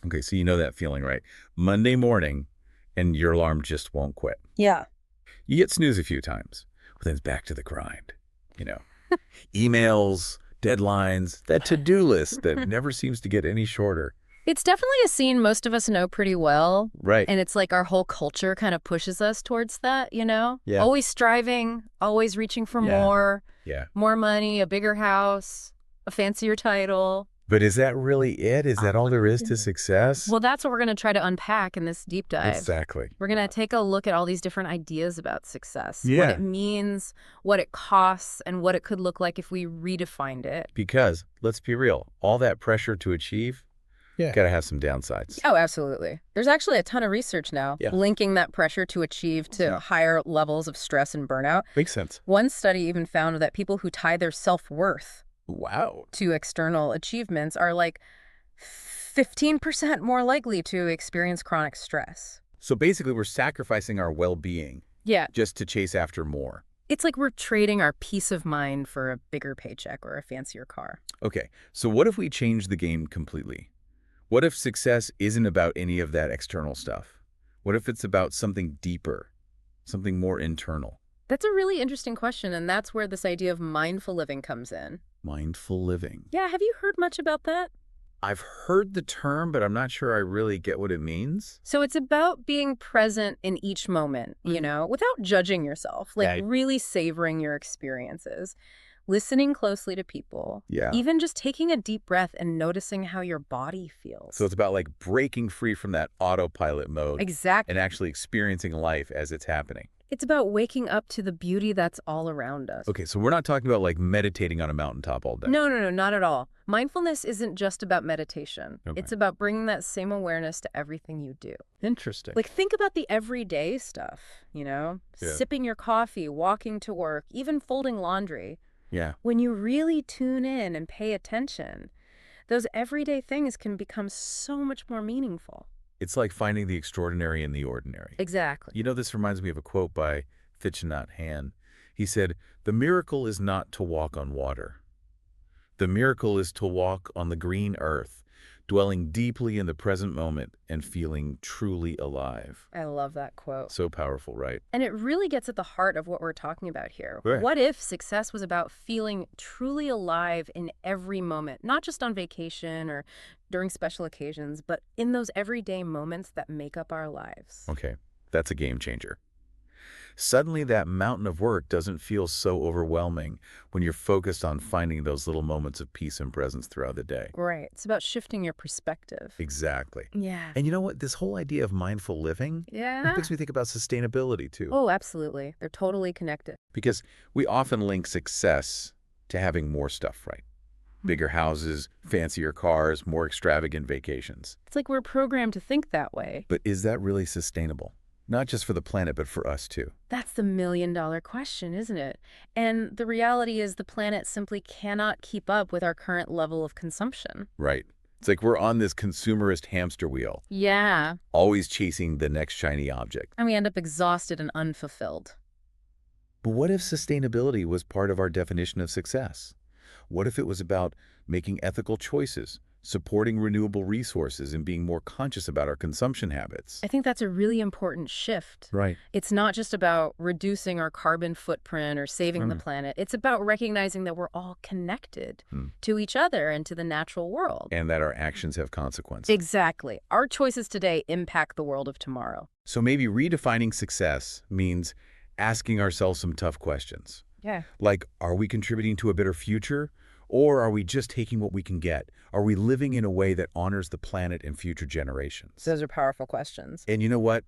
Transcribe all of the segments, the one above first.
Okay, so you know that feeling, right? Monday morning, and your alarm just won't quit. Yeah. You get snooze a few times, but then it's back to the grind. You know, emails, deadlines, that to-do list that never seems to get any shorter. It's definitely a scene most of us know pretty well. Right. And it's like our whole culture kind of pushes us towards that, you know? Yeah. Always striving, always reaching for Yeah. more, Yeah. more money, a bigger house, a fancier title. But is that really it? Is that all there is to success? Well, that's what we're going to try to unpack in this deep dive. Exactly. We're going to take a look at all these different ideas about success, Yeah. what it means, what it costs, and what it could look like if we redefined it. Because, let's be real, all that pressure to achieve, gotta have some downsides. Oh, absolutely. There's actually a ton of research now linking that pressure to achieve to higher levels of stress and burnout. Makes sense. One study even found that people who tie their self-worth Wow. to external achievements are like 15% more likely to experience chronic stress. So basically, we're sacrificing our well-being Yeah. just to chase after more. It's like we're trading our peace of mind for a bigger paycheck or a fancier car. Okay, so what if we change the game completely? What if success isn't about any of that external stuff? What if it's about something deeper, something more internal? That's a really interesting question, and that's where this idea of mindful living comes in. Mindful living. Yeah, have you heard much about that? I've heard the term, but I'm not sure I really get what it means. So it's about being present in each moment, you know, without judging yourself, like really savoring your experiences, listening closely to people, even just taking a deep breath and noticing how your body feels. So it's about like breaking free from that autopilot mode. Exactly. And actually experiencing life as it's happening. It's about waking up to the beauty that's all around us. Okay, so we're not talking about like meditating on a mountaintop all day. No, not at all. Mindfulness isn't just about meditation. Okay. It's about bringing that same awareness to everything you do. Interesting. Like, think about the everyday stuff, you know? Sipping your coffee, walking to work, even folding laundry. Yeah. When you really tune in and pay attention, those everyday things can become so much more meaningful. It's like finding the extraordinary in the ordinary. Exactly. You know, this reminds me of a quote by Thich Nhat Hanh. He said, "The miracle is not to walk on water. The miracle is to walk on the green earth, dwelling deeply in the present moment and feeling truly alive." I love that quote. So powerful, right? And it really gets at the heart of what we're talking about here. Right. What if success was about feeling truly alive in every moment, not just on vacation or during special occasions, but in those everyday moments that make up our lives? Okay, that's a game changer. Suddenly that mountain of work doesn't feel so overwhelming when you're focused on finding those little moments of peace and presence throughout the day. Right. It's about shifting your perspective. Exactly. Yeah. And you know what? This whole idea of mindful living makes me think about sustainability too. Oh, absolutely. They're totally connected. Because we often link success to having more stuff, right? Bigger houses, fancier cars, more extravagant vacations. It's like we're programmed to think that way. But is that really sustainable? Not just for the planet, but for us too. That's the million-dollar question, isn't it? And the reality is the planet simply cannot keep up with our current level of consumption. Right. It's like we're on this consumerist hamster wheel, Yeah. always chasing the next shiny object. And we end up exhausted and unfulfilled. But what if sustainability was part of our definition of success? What if it was about making ethical choices, supporting renewable resources, and being more conscious about our consumption habits? I think that's a really important shift. Right. It's not just about reducing our carbon footprint or saving the planet. It's about recognizing that we're all connected to each other and to the natural world. And that our actions have consequences. Exactly. Our choices today impact the world of tomorrow. So maybe redefining success means asking ourselves some tough questions. Yeah. Like, are we contributing to a better future? Or are we just taking what we can get? Are we living in a way that honors the planet and future generations? Those are powerful questions. And you know what?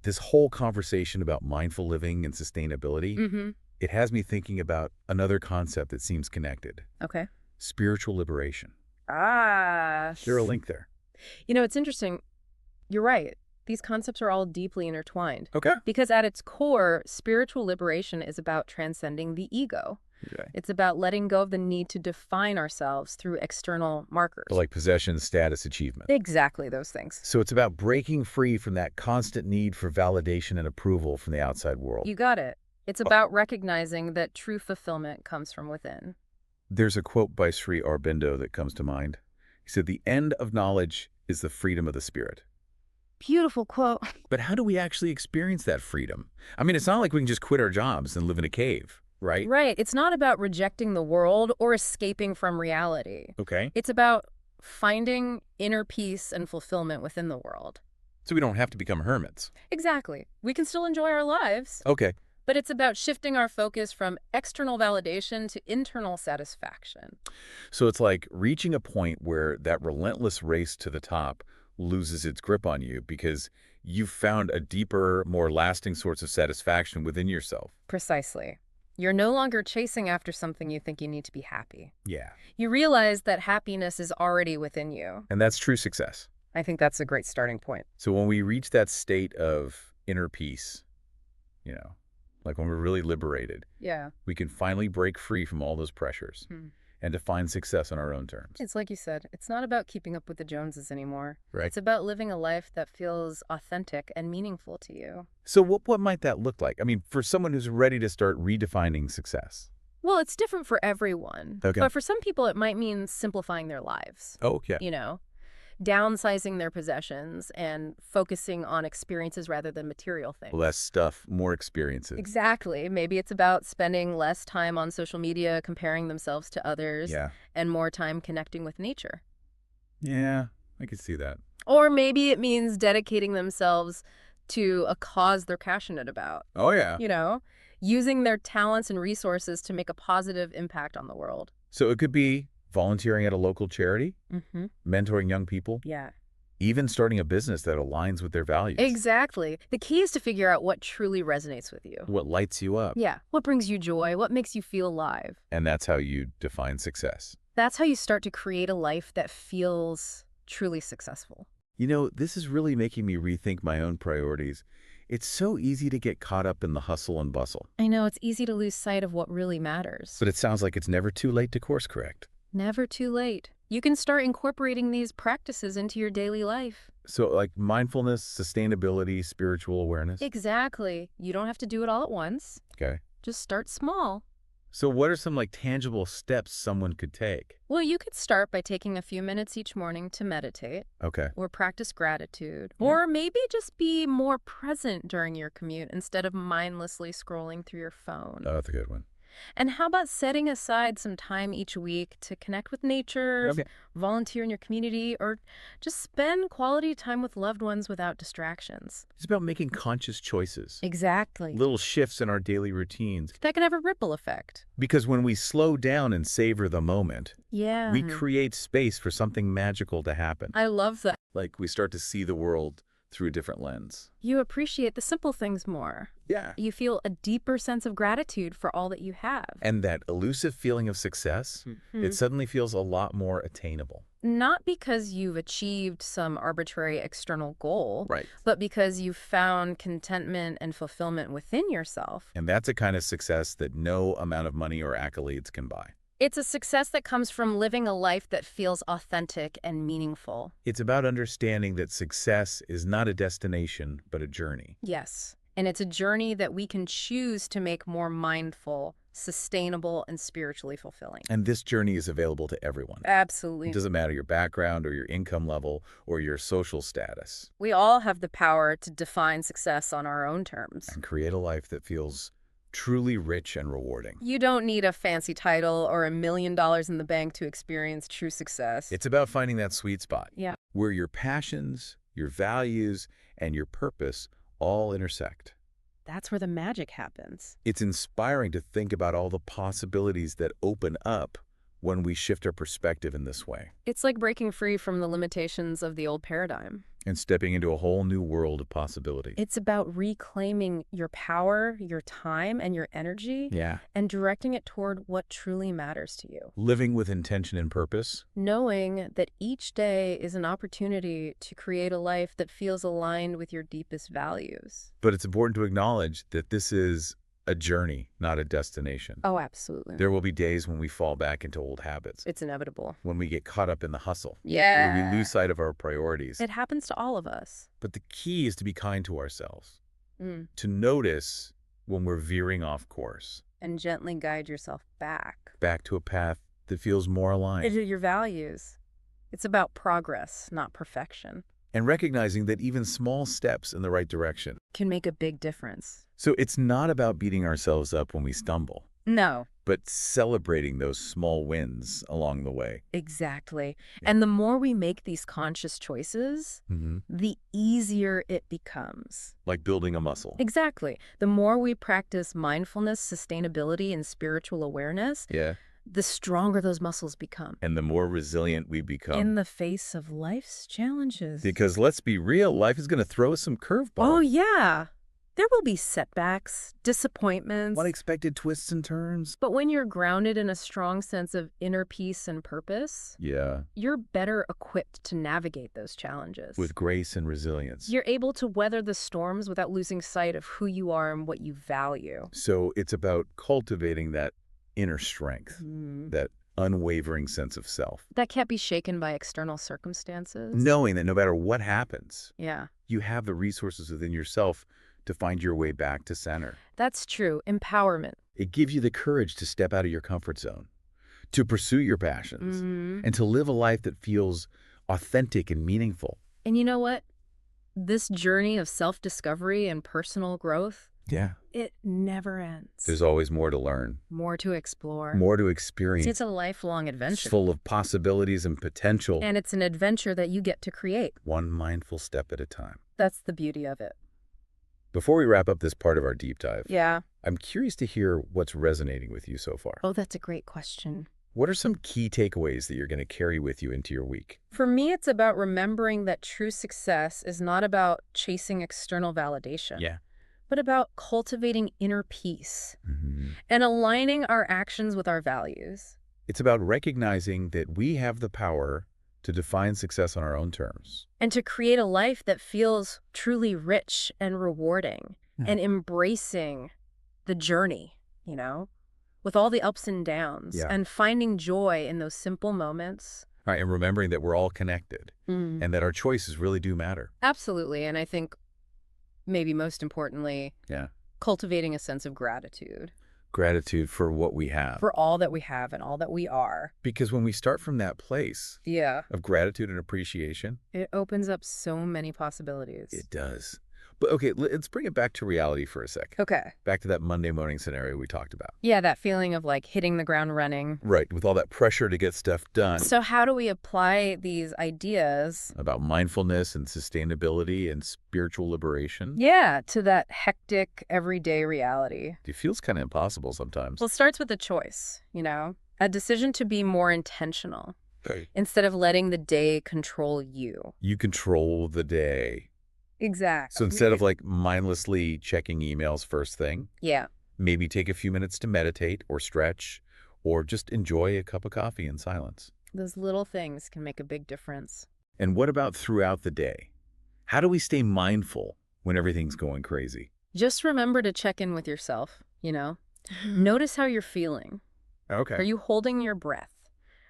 This whole conversation about mindful living and sustainability, it has me thinking about another concept that seems connected. Okay. Spiritual liberation. Ah. Is there a link there? You know, it's interesting. You're right. These concepts are all deeply intertwined. Okay. Because at its core, spiritual liberation is about transcending the ego. Okay. It's about letting go of the need to define ourselves through external markers. Like possession, status, achievement. Exactly those things. So it's about breaking free from that constant need for validation and approval from the outside world. You got it. It's about recognizing that true fulfillment comes from within. There's a quote by Sri Aurobindo that comes to mind. He said, "The end of knowledge is the freedom of the spirit. Beautiful quote. But how do we actually experience that freedom? I mean, it's not like we can just quit our jobs and live in a cave, right? Right. It's not about rejecting the world or escaping from reality. Okay. It's about finding inner peace and fulfillment within the world. So we don't have to become hermits. Exactly. We can still enjoy our lives. Okay. But it's about shifting our focus from external validation to internal satisfaction. So it's like reaching a point where that relentless race to the top loses its grip on you because you've found a deeper, more lasting source of satisfaction within yourself. Precisely. You're no longer chasing after something you think you need to be happy. Yeah. You realize that happiness is already within you. And that's true success. I think that's a great starting point. So when we reach that state of inner peace, like when we're really liberated, Yeah. we can finally break free from all those pressures and define success on our own terms. It's like you said, it's not about keeping up with the Joneses anymore. Right. It's about living a life that feels authentic and meaningful to you. So what might that look like? I mean, for someone who's ready to start redefining success. Well, it's different for everyone. Okay. But for some people, it might mean simplifying their lives. Oh, yeah. Downsizing their possessions and focusing on experiences rather than material things. Less stuff, more experiences. Exactly. Maybe it's about spending less time on social media, comparing themselves to others, and more time connecting with nature. Yeah, I could see that. Or maybe it means dedicating themselves to a cause they're passionate about. Oh, yeah. Using their talents and resources to make a positive impact on the world. So it could be volunteering at a local charity, mentoring young people, even starting a business that aligns with their values. Exactly. The key is to figure out what truly resonates with you. What lights you up. Yeah. What brings you joy? What makes you feel alive? And that's how you define success. That's how you start to create a life that feels truly successful. This is really making me rethink my own priorities. It's so easy to get caught up in the hustle and bustle. I know, it's easy to lose sight of what really matters. But it sounds like it's never too late to course correct. Never too late. You can start incorporating these practices into your daily life. So like mindfulness, sustainability, spiritual awareness? Exactly. You don't have to do it all at once. Okay. Just start small. So what are some tangible steps someone could take? Well, you could start by taking a few minutes each morning to meditate. Okay. Or practice gratitude. Or maybe just be more present during your commute instead of mindlessly scrolling through your phone. Oh, that's a good one. And how about setting aside some time each week to connect with nature, volunteer in your community, or just spend quality time with loved ones without distractions? It's about making conscious choices. Exactly. Little shifts in our daily routines. That can have a ripple effect. Because when we slow down and savor the moment, we Mm-hmm. create space for something magical to happen. I love that. Like we start to see the world through a different lens. You appreciate the simple things more. Yeah. You feel a deeper sense of gratitude for all that you have. And that elusive feeling of success, it suddenly feels a lot more attainable. Not because you've achieved some arbitrary external goal, Right. but because you've found contentment and fulfillment within yourself. And that's a kind of success that no amount of money or accolades can buy. It's a success that comes from living a life that feels authentic and meaningful. It's about understanding that success is not a destination, but a journey. Yes. And it's a journey that we can choose to make more mindful, sustainable, and spiritually fulfilling. And this journey is available to everyone. Absolutely. It doesn't matter your background or your income level or your social status. We all have the power to define success on our own terms. And create a life that feels truly rich and rewarding. You don't need a fancy title or $1 million in the bank to experience true success. It's about finding that sweet spot. Yeah. Where your passions, your values, and your purpose all intersect. That's where the magic happens. It's inspiring to think about all the possibilities that open up when we shift our perspective in this way. It's like breaking free from the limitations of the old paradigm. And stepping into a whole new world of possibility. It's about reclaiming your power, your time, and your energy, and directing it toward what truly matters to you. Living with intention and purpose. Knowing that each day is an opportunity to create a life that feels aligned with your deepest values. But it's important to acknowledge that this is a journey, not a destination. Oh, absolutely. There will be days when we fall back into old habits. It's inevitable. When we get caught up in the hustle. Yeah. Where we lose sight of our priorities. It happens to all of us. But the key is to be kind to ourselves. To notice when we're veering off course. And gently guide yourself back. Back to a path that feels more aligned. Into your values. It's about progress, not perfection. And recognizing that even small steps in the right direction Can make a big difference. So it's not about beating ourselves up when we stumble, No, but celebrating those small wins along the way. exactly. Yeah. And the more we make these conscious choices, Mm-hmm. the easier it becomes. Like building a muscle. Exactly. The more we practice mindfulness, sustainability, and spiritual awareness, Yeah. the stronger those muscles become. And the more resilient we become. In the face of life's challenges. Because let's be real, life is going to throw us some curveballs. Oh, yeah. There will be setbacks, disappointments. Unexpected twists and turns. But when you're grounded in a strong sense of inner peace and purpose, Yeah. you're better equipped to navigate those challenges. With grace and resilience. You're able to weather the storms without losing sight of who you are and what you value. So it's about cultivating that inner strength, that unwavering sense of self. That can't be shaken by external circumstances. Knowing that no matter what happens, Yeah, you have the resources within yourself to find your way back to center. that's true. Empowerment. It gives you the courage to step out of your comfort zone, to pursue your passions, and to live a life that feels authentic and meaningful. And you know what? This journey of self-discovery and personal growth, Yeah. it never ends. There's always more to learn, More to explore. more to experience. It's a lifelong It's adventure. full of possibilities and potential, And it's an adventure that you get to create. one mindful step at a time. That's the beauty of it. Before we wrap up this part of our deep dive, Yeah. I'm curious to hear what's resonating with you so far. Oh, that's a great question. What are some key takeaways that you're going to carry with you into your week? For me, it's about remembering that true success is not about chasing external validation, but about cultivating inner peace and aligning our actions with our values. It's about recognizing that we have the power to define success on our own terms. And to create a life that feels truly rich and rewarding and embracing the journey, with all the ups and downs and finding joy in those simple moments. All right, and remembering that we're all connected and that our choices really do matter. Absolutely. And I think maybe most importantly, cultivating a sense of gratitude. Gratitude for what we have. For all that we have and all that we are. Because when we start from that place of gratitude and appreciation, it opens up so many possibilities. It does. But okay, let's bring it back to reality for a sec. Okay. Back to that Monday morning scenario we talked about. Yeah, that feeling of like hitting the ground running. Right, with all that pressure to get stuff done. So how do we apply these ideas about mindfulness and sustainability and spiritual liberation? Yeah, to that hectic, everyday reality. It feels kind of impossible sometimes. Well, it starts with a choice, a decision to be more intentional instead of letting the day control you. You control the day. Exactly. So instead of like mindlessly checking emails first thing, maybe take a few minutes to meditate or stretch or just enjoy a cup of coffee in silence. Those little things can make a big difference. And what about throughout the day? How do we stay mindful when everything's going crazy? Just remember to check in with yourself, Notice how you're feeling. Okay. Are you holding your breath?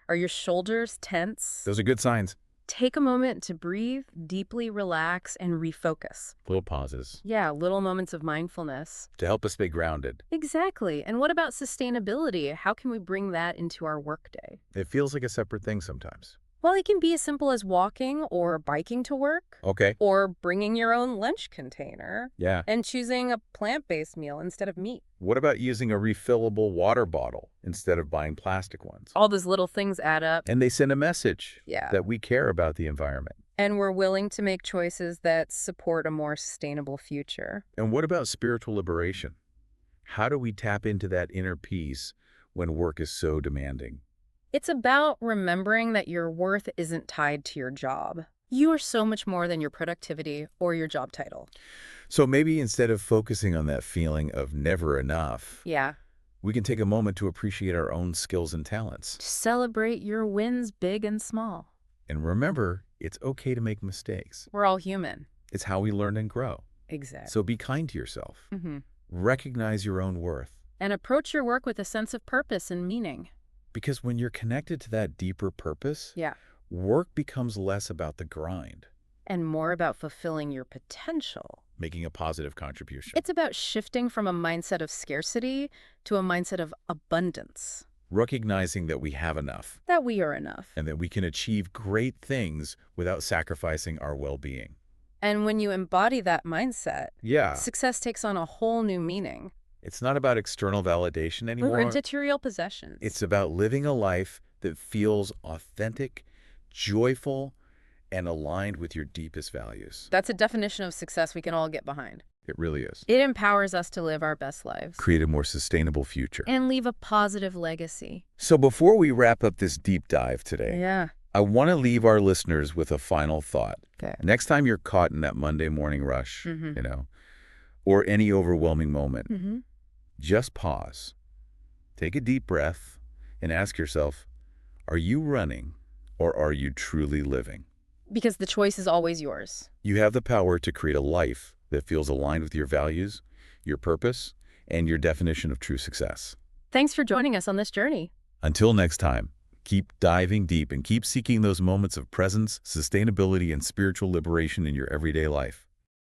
Are your shoulders tense? Those are good signs. Take a moment to breathe, deeply relax, and refocus. Little pauses. Yeah, little moments of mindfulness. To help us stay grounded. Exactly. And what about sustainability? How can we bring that into our workday? It feels like a separate thing sometimes. Well, it can be as simple as walking or biking to work. Okay. Or bringing your own lunch container. Yeah. And choosing a plant-based meal instead of meat. What about using a refillable water bottle instead of buying plastic ones? All those little things add up. And they send a message that we care about the environment. And we're willing to make choices that support a more sustainable future. And what about spiritual liberation? How do we tap into that inner peace when work is so demanding? It's about remembering that your worth isn't tied to your job. You are so much more than your productivity or your job title. So maybe instead of focusing on that feeling of never enough, we can take a moment to appreciate our own skills and talents. Celebrate your wins, big and small. And remember, it's okay to make mistakes. We're all human. It's how we learn and grow. Exactly. So be kind to yourself. Recognize your own worth. And approach your work with a sense of purpose and meaning. Because when you're connected to that deeper purpose, work becomes less about the grind. And more about fulfilling your potential. Making a positive contribution. It's about shifting from a mindset of scarcity to a mindset of abundance. recognizing that we have enough. That we are enough. And that we can achieve great things without sacrificing our well-being. And when you embody that mindset, yeah, success takes on a whole new meaning. It's not about external validation anymore. Or material possessions. It's about living a life that feels authentic, joyful, and aligned with your deepest values. That's a definition of success we can all get behind. It really is. It empowers us to live our best lives. Create a more sustainable future. And leave a positive legacy. So before we wrap up this deep dive today, yeah, I want to leave our listeners with a final thought. Okay. Next time you're caught in that Monday morning rush, or any overwhelming moment, just pause, take a deep breath, and ask yourself, are you running or are you truly living? Because the choice is always yours. You have the power to create a life that feels aligned with your values, your purpose, and your definition of true success. Thanks for joining us on this journey. Until next time, keep diving deep and keep seeking those moments of presence, sustainability, and spiritual liberation in your everyday life.